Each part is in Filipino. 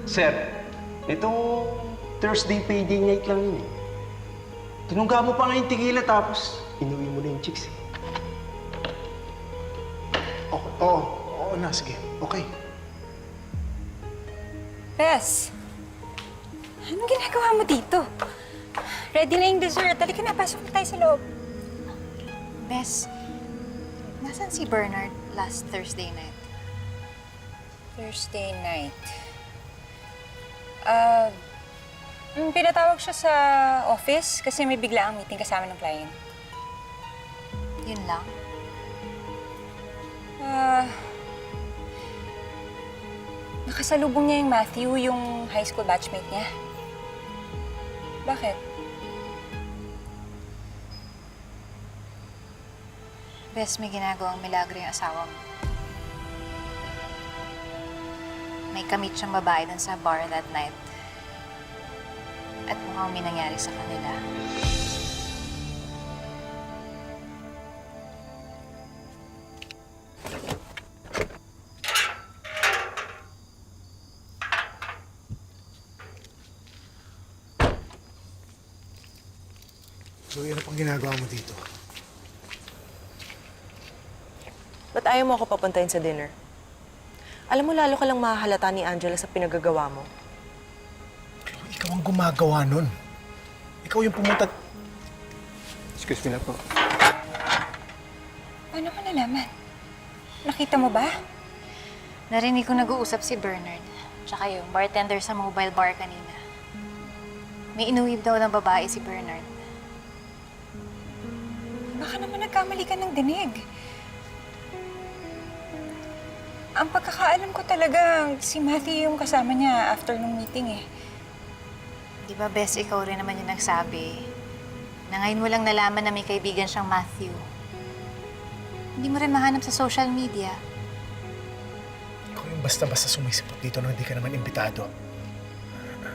Sir, ito Thursday payday night lang yun eh. Tinungga mo pa nga yung tequila tapos inuwi mo na yung chicks eh. Oo na, sige. Okay. Bes, anong ginagawa mo dito? Ready na yung dessert. Halika na, pasok na tayo sa loob. Bes, nasan si Bernard last Thursday night? Thursday night. Pinatawag siya sa office kasi may biglaang meeting kasama ng client. Yun lang? Nakasalubong niya yung Matthew, yung high school batchmate niya. Bakit? Bes, may ginagawang milagro yung asawa mo. May kamit siyang babae dun sa bar that night. At mukhang may nangyari sa kanila. So, ano pang ginagawa mo dito? Ba't ayaw mo ako papuntahin sa dinner? Alam mo, lalo ka lang mahahalata ni Angela sa pinagagawa mo. Ikaw ang gumagawa nun. Ikaw yung pumunta... Excuse me na po. Paano mo nalaman? Nakita mo ba? Narinig ko nag-uusap si Bernard. Tsaka yung bartender sa mobile bar kanina. May inuwib daw ng babae si Bernard. Baka naman nagkamali ka ng dinig. Ang pagkakaalam ko talaga, si Matthew yung kasama niya after nung meeting eh. Di ba, Bes, ikaw rin naman yung nagsabi na ngayon mo lang nalaman na may kaibigan siyang Matthew. Hindi mo rin mahanap sa social media. Ikaw yung basta-basta sumisipot dito nang hindi ka naman imbitado.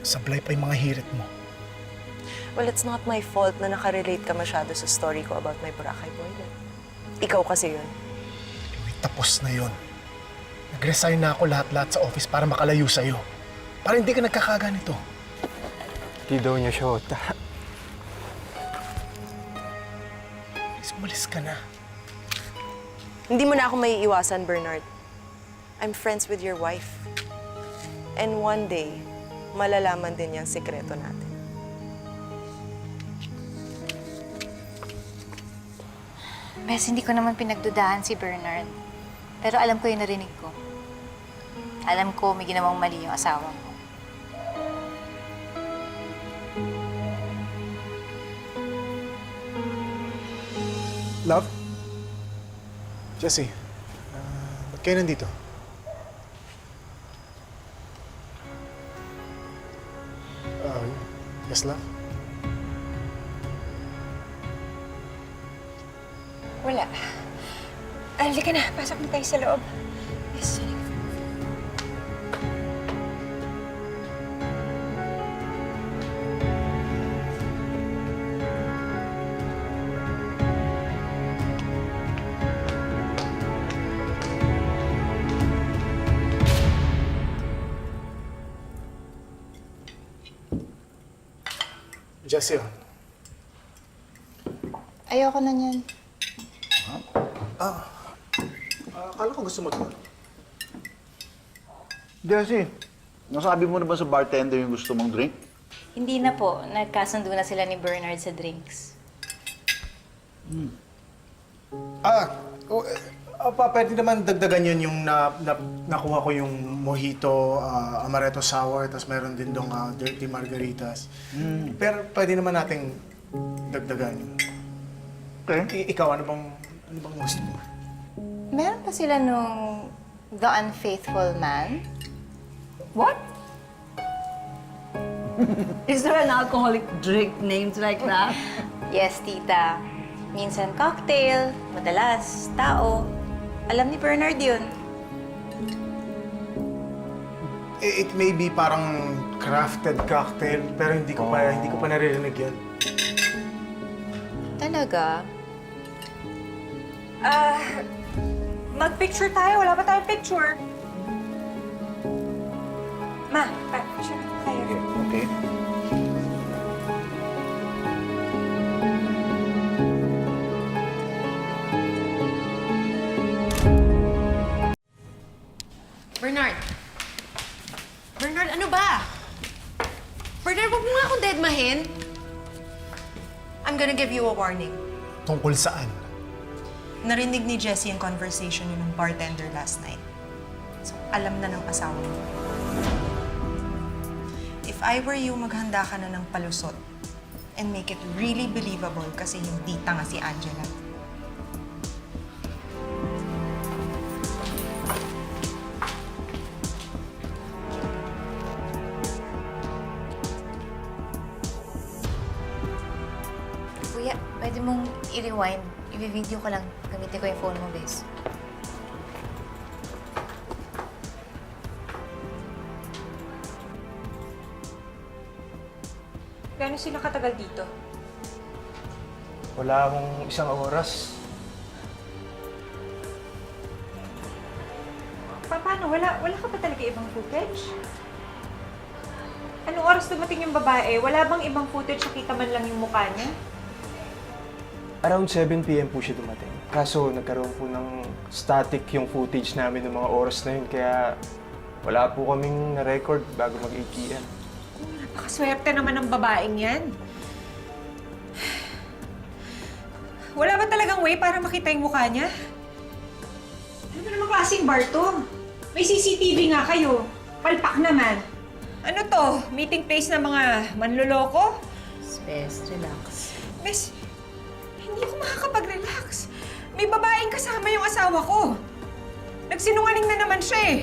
Sablay pa yung mga hirit mo. Well, it's not my fault na nakarelate ka masyado sa story ko about my Boracay boyfriend. Ikaw kasi yun. Uy, tapos na yun. Nag-resign na ako lahat-lahat sa office para makalayo sa'yo. Para hindi ka nagkakaganito. Di daw niya shota. Please, umalis ka na. Hindi mo na ako maiiwasan, Bernard. I'm friends with your wife. And one day, malalaman din yung sikreto natin. Bes, hindi ko naman pinagdudahan si Bernard. Pero alam ko yung narinig ko. Alam ko may ginawang mali yung asawa mo. Love? Jessie, ba't kayo nandito? Yes, love? Wala. Halika na, pasok na tayo sa loob. Yes, halika. Jessie, Ayoko na niyan. akala ko gusto mo ito. Jessie, nasabi mo na ba sa bartender yung gusto mong drink? Hindi na po. Nagkasundo na sila ni Bernard sa drinks. Pwede naman dagdagan yun yung nakuha ko yung mojito, amaretto sour, tapos meron din dong dirty margaritas. Pero pwede naman nating dagdagan yun. Okay. Ikaw, ano bang gusto mo? Meron pa sila nung The Unfaithful Man. What? Is there an alcoholic drink named like that? Yes, tita. Minsan cocktail, madalas tao. Alam ni Bernard yun. It may be parang crafted cocktail, pero hindi ko pa naririnig yan. Talaga? Mag-picture tayo. Wala pa tayong picture. Ma, sure kayo. Okay. Bernard! Bernard, ano ba? Bernard, huwag mo nga akong deadmahin. I'm gonna give you a warning. Tungkol saan? Narinig ni Jessie yung conversation yun ng bartender last night. So, alam na ng asawa mo. If I were you, maghanda ka na ng palusot and make it really believable kasi hindi tanga si Angela. Kuya, pwede mong i-rewind. I-video ko lang. Gamitin ko yung phone mo, bes. Gano'n sila katagal dito? Wala akong isang oras. Paano? Wala ka pa talaga ibang footage? Anong oras dumating yung babae? Wala bang ibang footage nakita man lang yung mukha niya? Around 7 p.m. po siya dumating. Kaso nagkaroon po ng static yung footage namin ng mga oras na yun. Kaya wala po kaming na-record bago mag-8 p.m. Napakaswerte naman ng babaeng yan. Wala ba talagang way para makita yung mukha niya? Ano ba namang klaseng bar to? May CCTV nga kayo. Palpak naman. Ano to? Meeting place ng mga manloloko? Bes, relax. Miss, hindi ako makakapag-relax. May babaeng kasama yung asawa ko. Nagsinungaling na naman siya eh.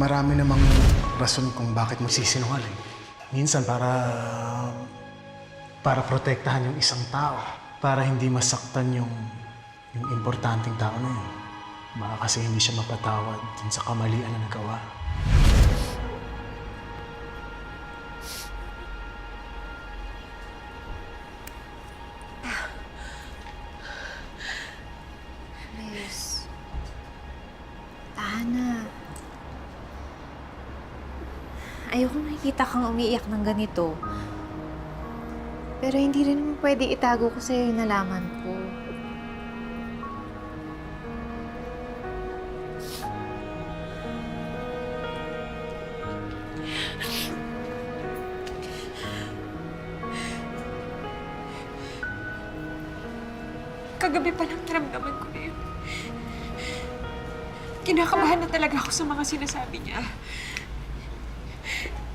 Marami namang rason kung bakit magsisinungaling. Minsan para protektahan yung isang tao. Para hindi masaktan yung importanteng tao na yun. Baka kasi hindi siya mapatawad dun sa kamalian na nagawa. Bes. Tahan na. Ayoko nakikita kang umiiyak ng ganito. Pero hindi rin naman pwede itago ko sa'yo yung nalaman ko. Kagabi pa lang naramdaman ko na yun. Kinakabahan na talaga ako sa mga sinasabi niya.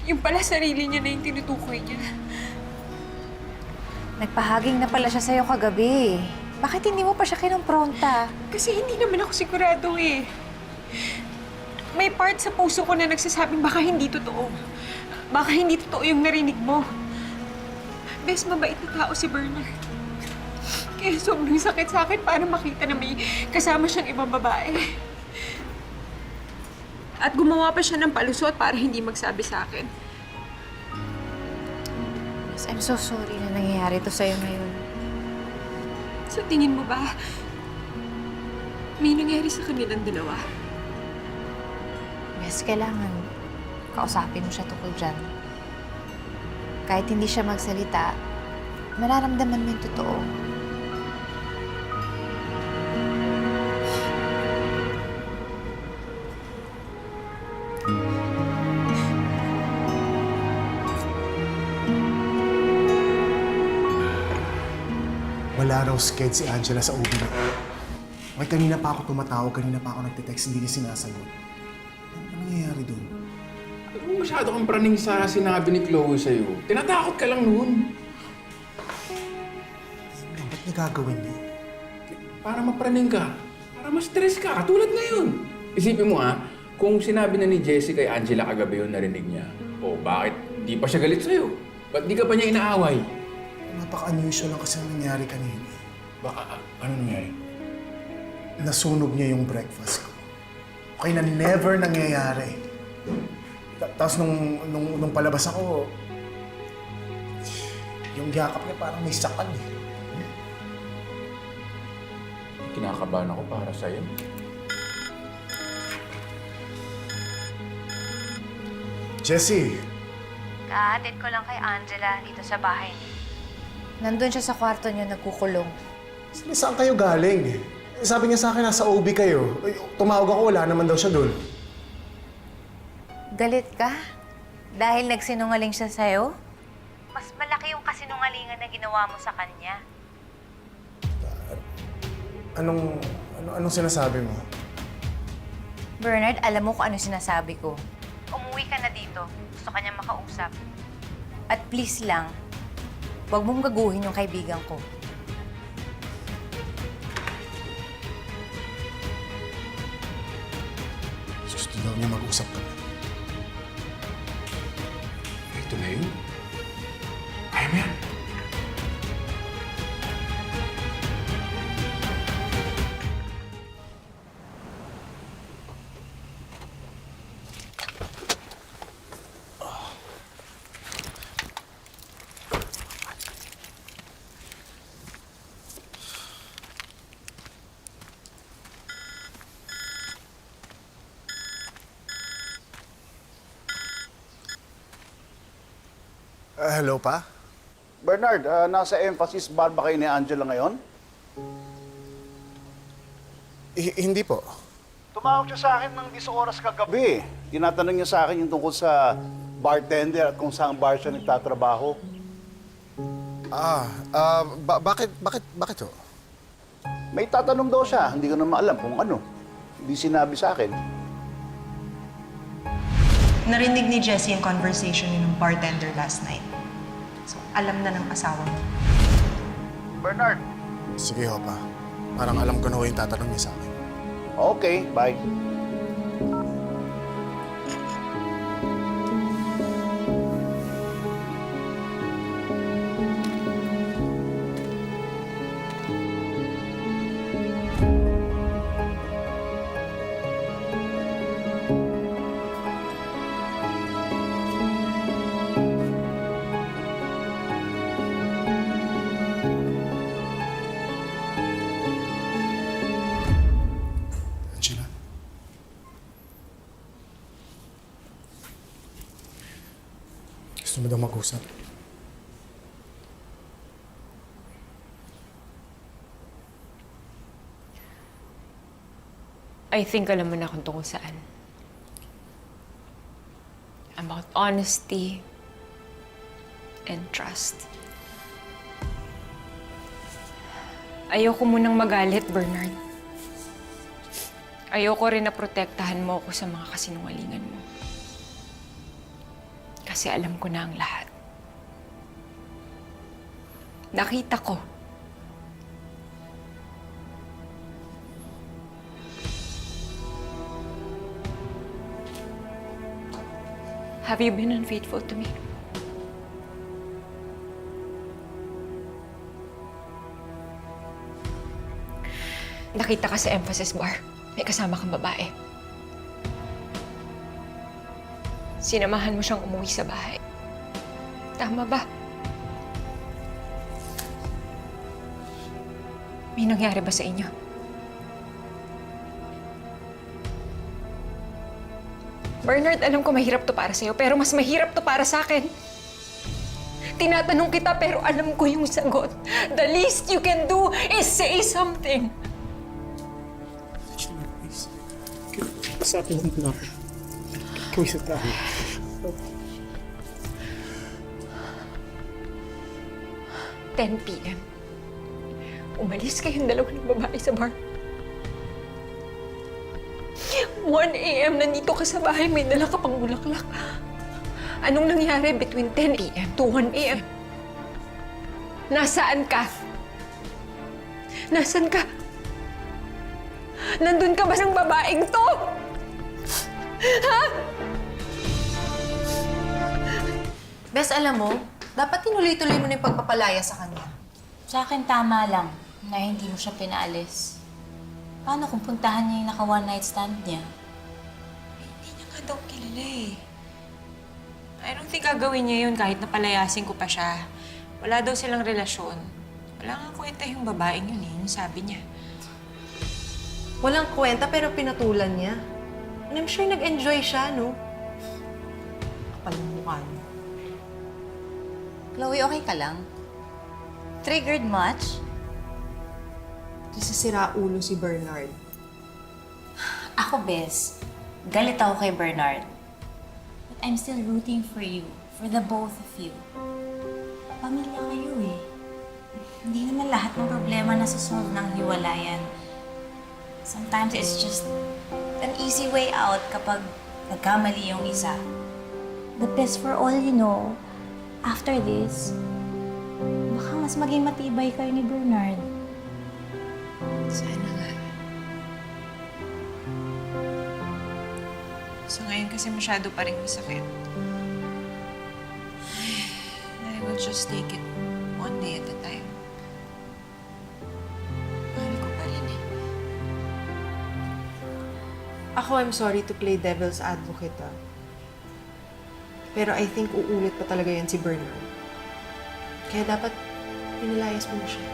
Yung pala sarili niya na yung tinutukoy niya. Nagpahaging na pala siya sa'yo kagabi. Bakit hindi mo pa siya kinumpronta? Kasi hindi naman ako sigurado eh. May part sa puso ko na nagsasabing baka hindi totoo. Baka hindi totoo yung narinig mo. Bes, mabait na tao si Bernard. Kaya sobrang sakit sa akin para makita na may kasama siyang ibang babae. At gumawa pa siya ng palusot para hindi magsabi sa akin. Yes, I'm so sorry na nangyayari to sa'yo ngayon. Sa tingin mo ba, may nangyari sa kanilang dalawa? Yes, kailangan kausapin mo siya tungkol dyan. Kahit hindi siya magsalita, mararamdaman mo yung totoo. Wala raw sked si Angela sa ubi na. Okay, kanina pa ako tumatawag, kanina pa ako nagtitext, hindi niya sinasagot. Ano nangyayari doon? Alam mo, masyado kang praning sa sinabi ni Chloe sa'yo. Tinatakot ka lang noon. Ba't niya gagawin niya? Para mapraning ka. Para ma-stress ka. Katulad ngayon. Isipin mo kung sinabi na ni Jessie kay Angela kagabi yung narinig niya, bakit di pa siya galit sa'yo? Ba't di ka pa niya inaaway? Napaka-unusual lang kasi ang nangyari kanina. Baka, ano nangyari? Nasunog niya yung breakfast ko. Okay na never nangyayari. Tapos nung palabas ako, Yung yakap niya parang may sakal eh. Kinakabahan ako para sa'yo. Jessie, Kahatid ko lang kay Angela dito sa bahay. Nandun siya sa kwarto niyo nagkukulong. saan kayo galing? Sabi niya sa akin, nasa OB kayo. Tumawag ako, wala naman daw siya doon. Galit ka? Dahil nagsinungaling siya sa'yo? Mas malaki yung kasinungalingan na ginawa mo sa kanya. Anong sinasabi mo? Bernard, alam mo kung ano sinasabi ko. Umuwi ka na dito. Gusto ka niya makausap. At please lang, huwag mong gaguhin yung kaibigan ko. Gusto daw niya mag-usap kami. Ito na yun. Kaya mo yan. Hello, pa? Bernard, nasa emphasis bar ba kayo ni Angela ngayon? Hindi po. Tumawag siya sa akin ng 10 oras kagabi. Tinatanong niya sa akin yung tungkol sa bartender at kung saan bar siya nagtatrabaho. Bakit ho? May tatanong daw siya, hindi ko na maalam kung ano. Hindi sinabi sa akin. Narinig ni Jessie yung conversation ni ng bartender last night. So, alam na ng asawa mo. Bernard. Sige ho, pa. Parang alam ko na ho yung tatanong niya sa akin. Okay, bye. Angela? Gusto mo daw mag-usap? I think alam mo na kung tungkol saan. About honesty and trust. Ayoko munang magalit, Bernard. Ayoko rin na protektahan mo ako sa mga kasinungalingan mo. Kasi alam ko na ang lahat. Nakita ko. Have you been unfaithful to me? Nakita ka sa Emphasis Bar. May kasama kang babae. Sinamahan mo siyang umuwi sa bahay. Tama ba? May nangyari ba sa inyo? Bernard, alam ko mahirap to para sa'yo, pero mas mahirap to para sa akin. Tinatanong kita, pero alam ko yung sagot. The least you can do is say something. Angela, please. Usapin lang ako. Kuwisap tayo. 10 p.m. Umalis kayong dalawa ng babae sa bar. 1 a.m. nandito ka sa bahay, may dala ka pang bulaklak. Anong nangyari between 10 p.m. to 1 a.m.? Nasaan ka? Nasaan ka? Nandun ka ba ng babaeng to? Ha? Bes, alam mo, dapat tinuloy-tuloy mo na yung pagpapalaya sa kanya. Sa akin tama lang na hindi mo siya pinaalis. Paano kung puntahan niya yung naka-one night stand niya? Hindi niya nga daw kilala eh. I don't think gagawin niya yun kahit napalayasin ko pa siya. Wala daw silang relasyon. Wala nga kwenta yung babaeng yun eh, yung sabi niya. Walang kwenta pero pinatulan niya. And I'm sure nag-enjoy siya, no? Kapal ng mukha niya. Chloe, okay ka lang? Triggered much? Kasi sira ulo si Bernard. Ako, Bes. Galit ako kay Bernard. But I'm still rooting for you. For the both of you. Pamilya kayo eh. Hindi naman lahat ng problema nasusolve ng hiwalayan. Sometimes it's just an easy way out kapag nagkamali yung isa. But best for all you know, after this, baka mas maging matibay kayo ni Bernard. Sana nga. So ngayon kasi masyado pa rin masakit. I will just take it one day at a time. Mahal ko pa rin eh. Ako, I'm sorry to play devil's advocate, ah. Pero I think uulit pa talaga yan si Bernard. Kaya dapat pinalayas mo na siya.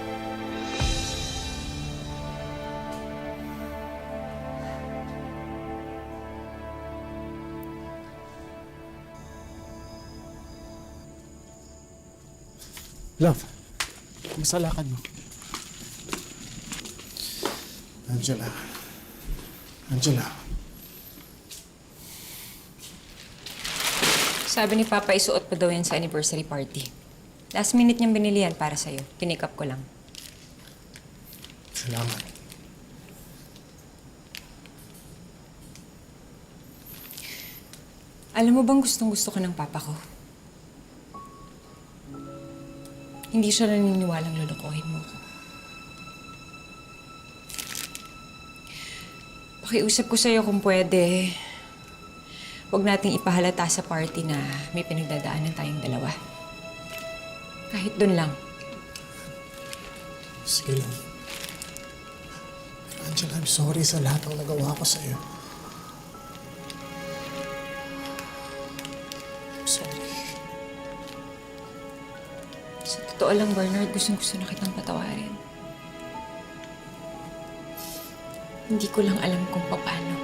Love, kumusta lakad mo? Angela. Angela. Sabi ni Papa, isuot pa daw yan sa anniversary party. Last minute niyang binili yan para sa'yo. Pinikap ko lang. Salamat. Alam mo bang gustong-gusto ko ng Papa ko? Hindi siya naniniwalang lulukohin mo ko. Pakiusap ko sa'yo kung pwede. Huwag nating ipahalata sa party na may pinagdadaanan tayong dalawa. Kahit dun lang. Sige lang. Angela, I'm sorry sa lahat ng nagawa ko sa'yo. I'm sorry. Sa totoo lang, Bernard, gustong-gusto na kitang patawarin. Hindi ko lang alam kung paano.